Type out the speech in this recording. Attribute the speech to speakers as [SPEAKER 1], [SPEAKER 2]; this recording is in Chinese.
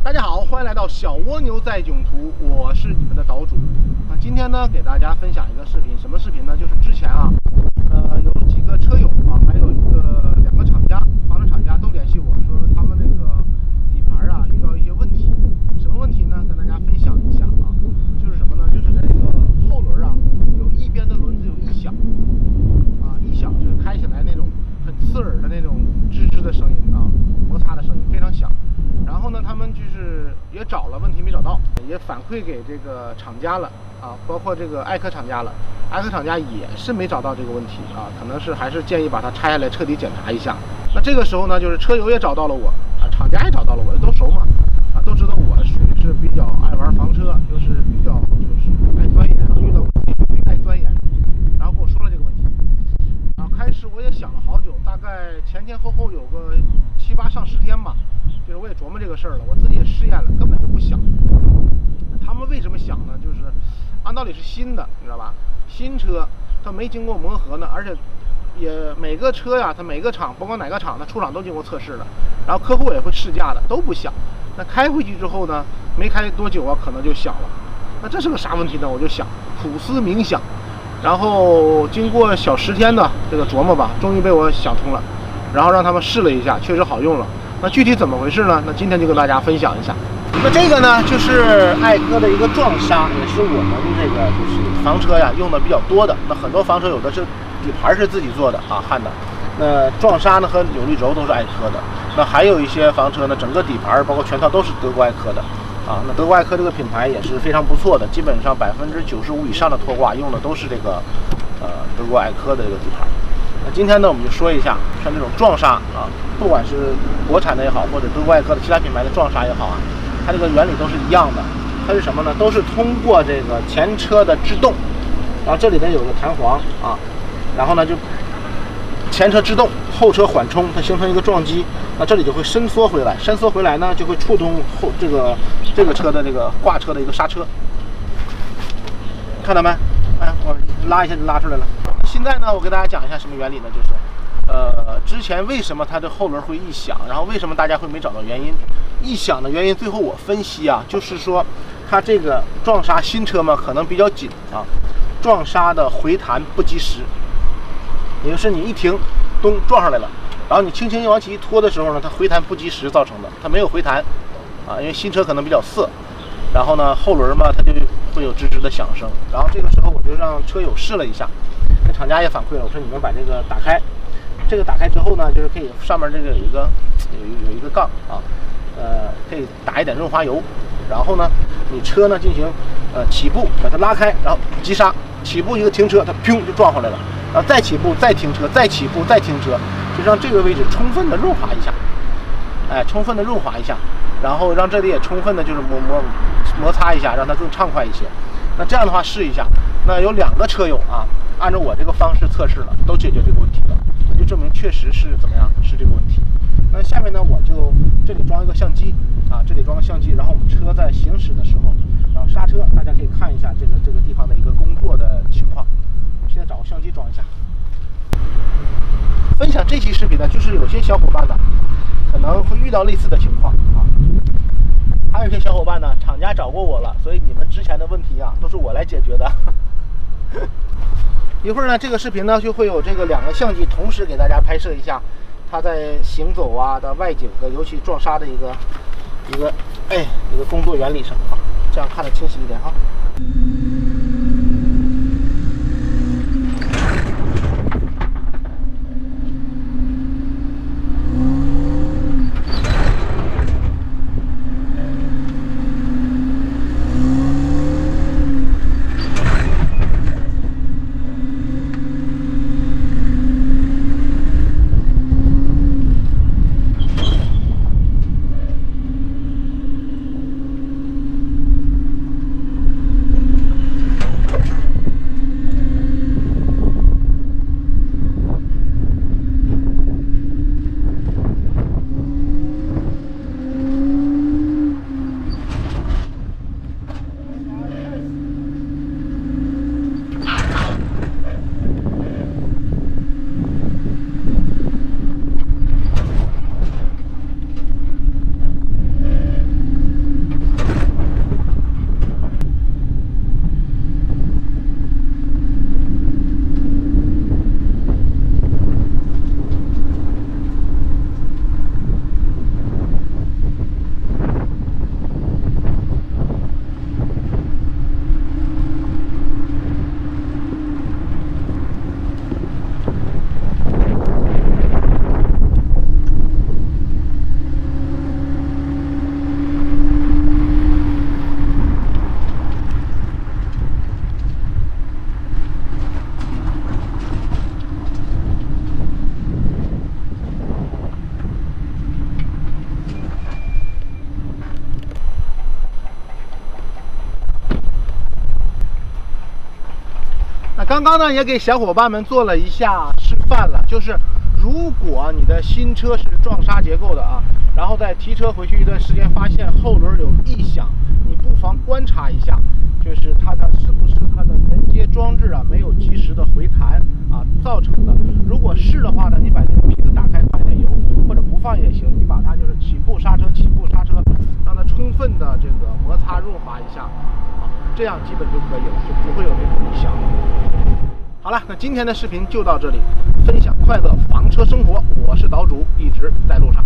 [SPEAKER 1] 大家好，欢迎来到小蜗牛在囧途，我是你们的岛主。今天呢，给大家分享一个视频，什么视频呢？就是之前有几个车友还有两个厂家，房车厂家都联系我说他们那个底盘遇到一些问题，什么问题呢？跟大家分享一下就是什么呢？就是这个后轮有一边的轮子有异响异响就是开起来那种很刺耳的那种吱吱的声音摩擦的声音非常响。然后呢，他们就是也找了，问题没找到，也反馈给这个厂家了包括这个爱科厂家了，爱科厂家也是没找到这个问题可能是还是建议把它拆下来彻底检查一下。那这个时候呢，就是车友也找到了我厂家也找到了我，都熟嘛都知道我属于是比较爱玩房车，就是比较就是爱钻研遇到问题就爱钻研，然后跟我说了这个问题开始我也想了好久，大概前后有个7、8上10天吧。就是我也琢磨这个事儿了，我自己也试验了，根本就不响。他们为什么响呢？就是按道理是新的，你知道吧？新车它没经过磨合呢，而且也每个车它每个厂，甭管哪个厂，它出厂都经过测试的，然后客户也会试驾的，都不响。那开回去之后呢，没开多久可能就响了。那这是个啥问题呢？我就想苦思冥想，然后经过小10天的这个琢磨吧，终于被我想通了，然后让他们试了一下，确实好用了。那具体怎么回事呢？那今天就跟大家分享一下。那这个呢，就是爱科的一个撞刹，也是我们这个就是房车用的比较多的。那很多房车有的是底盘是自己做的焊的，那撞刹呢和扭力轴都是爱科的。那还有一些房车呢，整个底盘包括全套都是德国爱科的那德国爱科这个品牌也是非常不错的，基本上95%以上的拖挂用的都是这个德国爱科的这个底盘。那今天呢，我们就说一下像这种撞刹不管是国产的也好，或者德国爱科的其他品牌的撞刹也好它这个原理都是一样的。它是什么呢？都是通过这个前车的制动，然后这里呢有个弹簧然后呢就前车制动，后车缓冲，它形成一个撞击，那这里就会伸缩回来，伸缩回来呢就会触动这个车的这个挂车的一个刹车，看到没？我拉一下就拉出来了。现在呢，我给大家讲一下什么原理呢？就是之前为什么它的后轮会异响，然后为什么大家会没找到原因？异响的原因最后我分析就是说它这个撞刹新车嘛可能比较紧撞刹的回弹不及时，也就是你一停咚撞上来了，然后你轻轻往起一拖的时候呢，它回弹不及时造成的，它没有回弹因为新车可能比较涩，然后呢后轮嘛它就会有吱吱的响声。然后这个时候我就让车友试了一下，那厂家也反馈了，我说你们把这个打开，这个打开之后呢，就是可以上面这个有一个杠可以打一点润滑油，然后呢你车呢进行起步，把它拉开，然后急刹，起步一个停车，它砰就撞回来了，然后再起步再停车，再起步再停车，就让这个位置充分的润滑一下，充分的润滑一下，然后让这里也充分的就是摩擦一下，让它更畅快一些。那这样的话试一下，那有2个车友按照我这个方式测试了，都解决这个问题了，那就证明确实是怎么样，是这个问题。那下面呢，我就这里装一个相机这里装个相机，然后我们车在行驶的时候，然后刹车，大家可以看一下这个地方的一个工作的情况。现在找个相机装一下。分享这期视频呢，就是有些小伙伴呢可能会遇到类似的情况还有一些小伙伴呢，厂家找过我了，所以你们之前的问题都是我来解决的。一会儿呢，这个视频呢就会有这个2个相机同时给大家拍摄一下它在行走的外景的，尤其撞刹的一个工作原理上这样看得清晰一点刚刚呢也给小伙伴们做了一下示范了，就是如果你的新车是撞刹结构的啊，然后在提车回去一段时间，发现后轮有异响，你不妨观察一下，就是它的是不是它的连接装置啊没有及时的回弹啊造成的。如果是的话呢，你把这个皮子打开放一点油，或者不放也行，你把它就是起步刹车，让它充分的这个摩擦润滑一下啊，这样基本就可以了，就不会有那种异响。好了，那今天的视频就到这里，分享快乐房车生活，我是岛主，一直在路上。